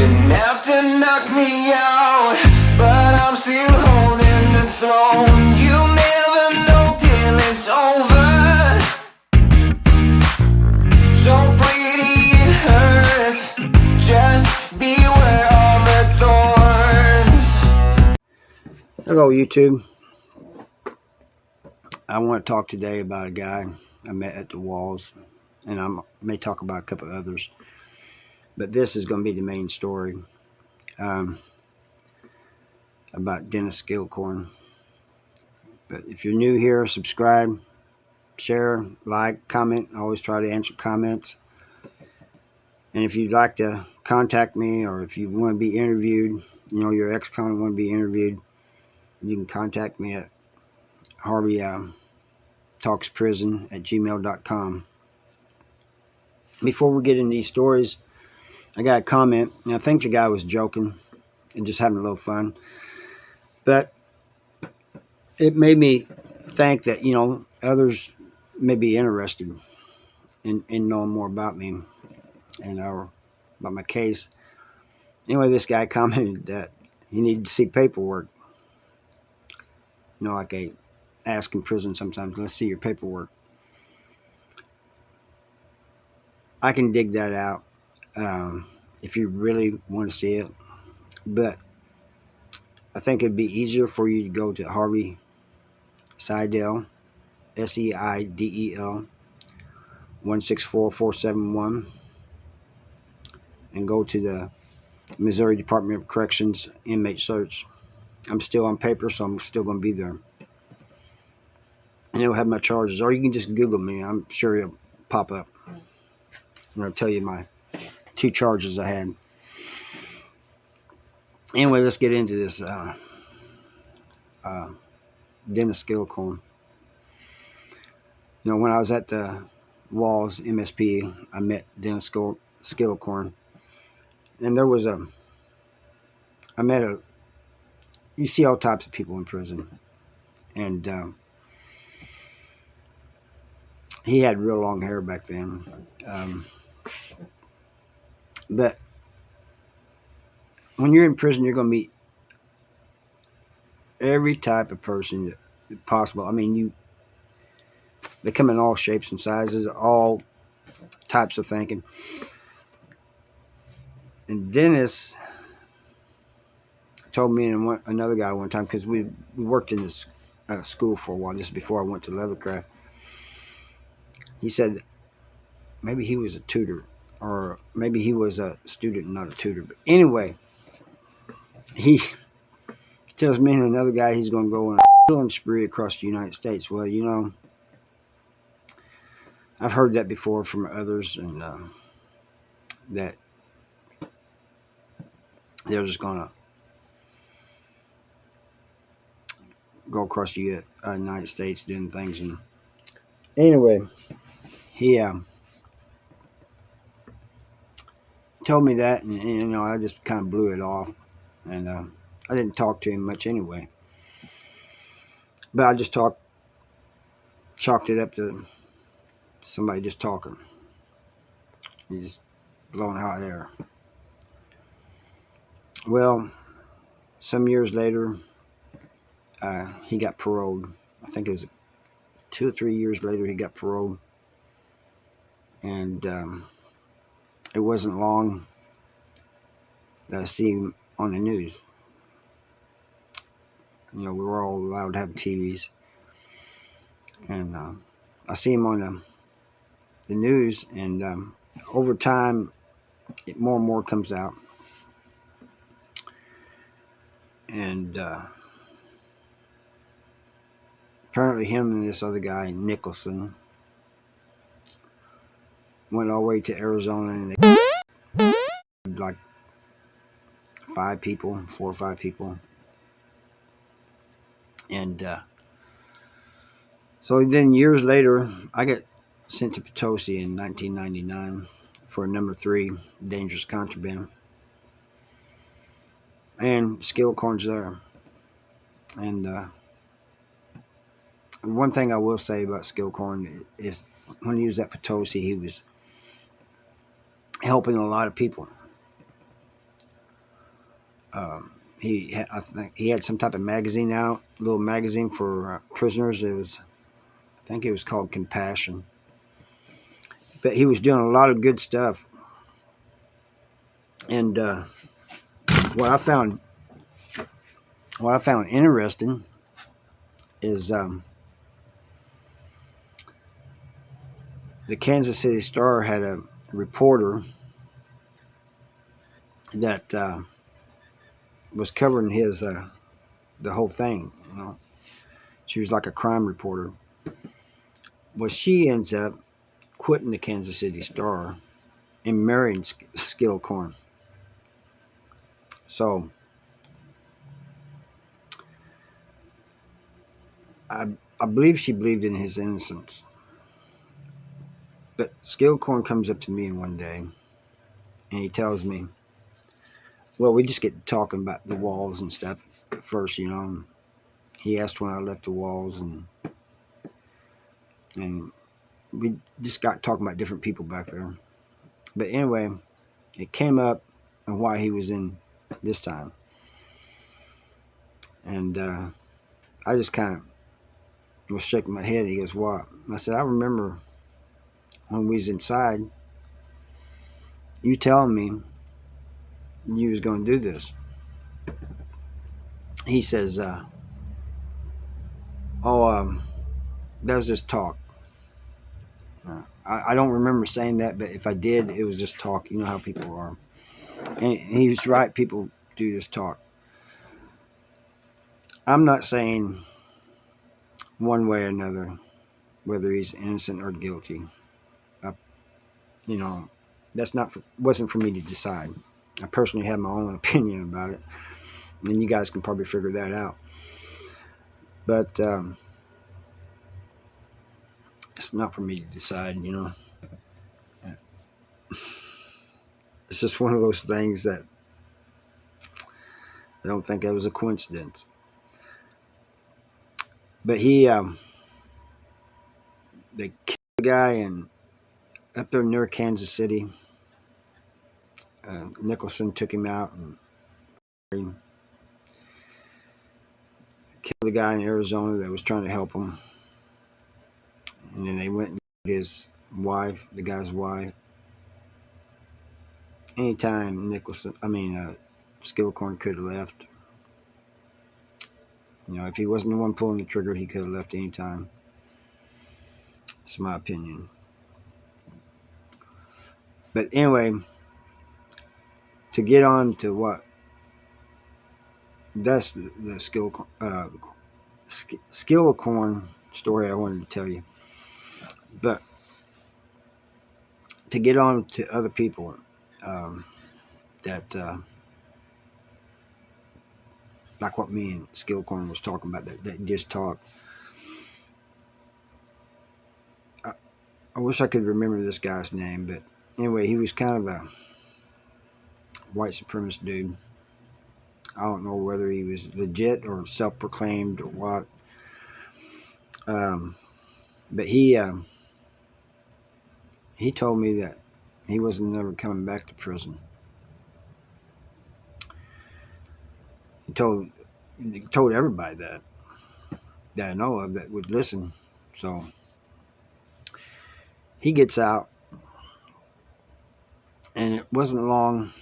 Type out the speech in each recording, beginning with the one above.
didn't have to knock me out, but I'm still holding the throne. You never know till it's over. So pretty it hurts. Just beware of the thorns. Hello YouTube. I want to talk today about a guy I met at the walls, and I may talk about a couple of others, but this is going to be the main story about Dennis Skillicorn. But if you're new here, subscribe, share, like, comment. I always try to answer comments. And if you'd like to contact me, or if you want to be interviewed, your ex-con want to be interviewed, you can contact me at harveytalksprison@gmail.com. Before we get into these stories, I got a comment, and I think the guy was joking and just having a little fun, but it made me think that others may be interested in knowing more about me and about my case. Anyway, this guy commented that he needed to see paperwork. Like they ask in prison sometimes, let's see your paperwork. I can dig that out if you really want to see it, but I think it'd be easier for you to go to Harvey Seidel, Seidel 164471, and go to the Missouri Department of Corrections inmate search. I'm still on paper, so I'm still going to be there, and it'll have my charges. Or you can just Google me. I'm sure it'll pop up, and I'll tell you my 2 charges I had. Anyway, let's get into this. Dennis Skillicorn. When I was at the Walls MSP, I met Dennis Skillicorn, and there was you see all types of people in prison, and he had real long hair back then, but when you're in prison, you're going to meet every type of person possible. I mean, they come in all shapes and sizes, all types of thinking. And Dennis told me and another guy one time, because we worked in this school for a while. This is before I went to Leathercraft. He said maybe he was a tutor, or maybe he was a student, not a tutor. But anyway, he tells me and another guy he's going to go on a killing spree across the United States. Well, I've heard that before from others, and that they're just going to go across the United States doing things. And anyway, he told me that, and I just kind of blew it off, and I didn't talk to him much anyway. But I just chalked it up to somebody just talking. He's just blowing hot air. Well, some years later, he got paroled. I think it was 2 or 3 years later he got paroled. And it wasn't long that I see him on the news. We were all allowed to have TVs. And I see him on the news, and over time, more and more comes out. And apparently him and this other guy, Nicholson, went all the way to Arizona, and they had like 4 or 5 people. And so then years later, I got sent to Potosi in 1999 for number 3, dangerous contraband. And Skillicorn's there. And one thing I will say about Skillicorn is when he was at Potosi, he was helping a lot of people. I think he had some type of magazine out, little magazine for prisoners. I think it was called Compassion. But he was doing a lot of good stuff. And what I found interesting is the Kansas City Star had a reporter that was covering his the whole thing. You know, she was like a crime reporter. Well, she ends up quitting the Kansas City Star and marrying Skillicorn. So I I believe she believed in his innocence. But Skillicorn comes up to me one day and he tells me, well, we just get talking about the walls and stuff at first, you know. And he asked when I left the walls, and we just got talking about different people back there. But anyway, it came up and why he was in this time. And I just kind of was shaking my head. He goes, what? I said, I remember when we was inside, you telling me you was going to do this. He says, oh, that was just talk. I don't remember saying that, but if I did, it was just talk. You know how people are. And he was right. People do just talk. I'm not saying one way or another whether he's innocent or guilty. I, you know, that's not wasn't for me to decide. I personally have my own opinion about it, and you guys can probably figure that out. But it's not for me to decide. You know, it's just one of those things that I don't think that was a coincidence. But they killed the guy and up there near Kansas City. Nicholson took him out and killed the guy in Arizona that was trying to help him. And then they went and killed his wife, the guy's wife. Anytime Skillicorn could have left. You know, if he wasn't the one pulling the trigger, he could have left anytime. That's my opinion. But anyway, to get on to what that's the Skillicorn story I wanted to tell you. But to get on to other people that like what me and Skillicorn was talking about, that just talk. I wish I could remember this guy's name, but anyway, he was kind of a white supremacist dude. I don't know whether he was legit or self-proclaimed or what. But he told me that he wasn't never coming back to prison. He told everybody that I know of that would listen. So he gets out, and it wasn't long.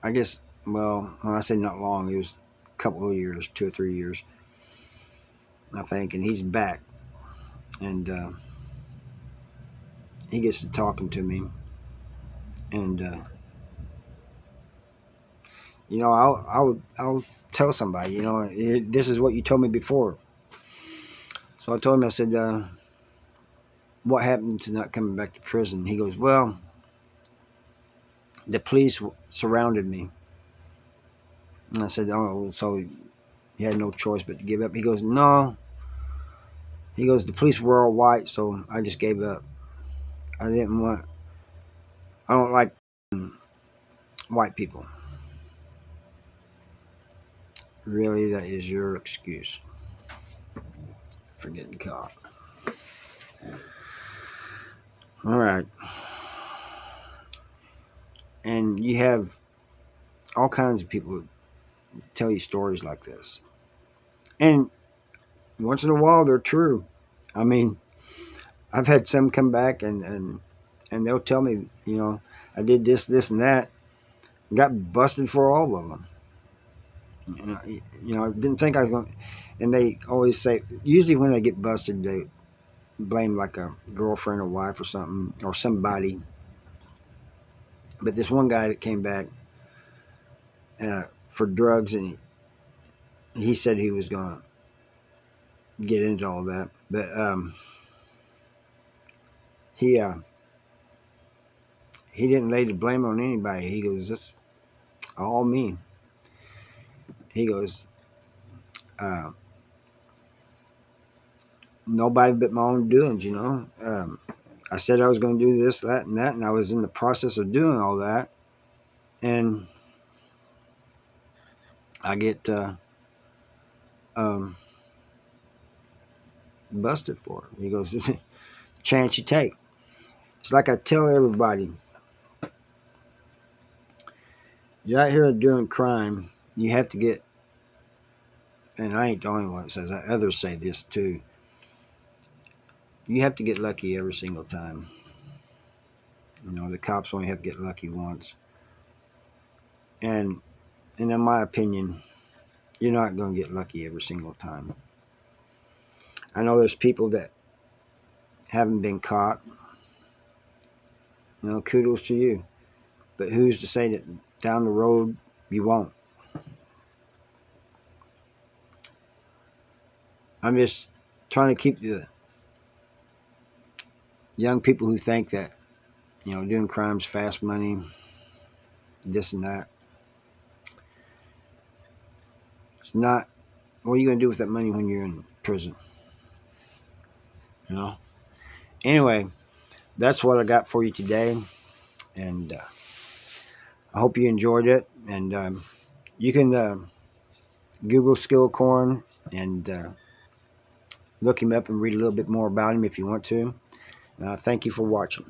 I guess, well, when I say not long, it was a couple of years, 2 or 3 years, I think, and he's back. And he gets to talking to me, and you know, I'll tell somebody, you know, this is what you told me before. So I told him, I said, what happened to not coming back to prison? He goes, well, the police surrounded me. And I said, oh, so you had no choice but to give up? He goes, no. He goes, the police were all white, so I just gave up. I don't like white people. Really, that is your excuse for getting caught. All right. And you have all kinds of people tell you stories like this. And once in a while, they're true. I mean, I've had some come back and they'll tell me, I did this, this, and that. Got busted for all of them. I didn't think I was going. And they always say, usually when they get busted, they blame like a girlfriend or wife or something or somebody. But this one guy that came back for drugs, and he said he was going to get into all that, but he he didn't lay the blame on anybody. He goes, "It's all me." He goes, uh, "Nobody but my own doings." I said I was going to do this, that, and that, and I was in the process of doing all that, and I get um, busted for it. He goes, "Chance you take." It's like I tell everybody, you're out here doing crime, you have to get, and I ain't the only one that says that, others say this too, you have to get lucky every single time. The cops only have to get lucky once. And in my opinion, you're not going to get lucky every single time. I know there's people that haven't been caught. Kudos to you. But who's to say that down the road you won't? I'm just trying to keep the young people who think that, doing crime's fast money, this and that. It's not. What are you going to do with that money when you're in prison? Anyway, that's what I got for you today. And I hope you enjoyed it. And you can Google Skillicorn and look him up and read a little bit more about him if you want to. Thank you for watching.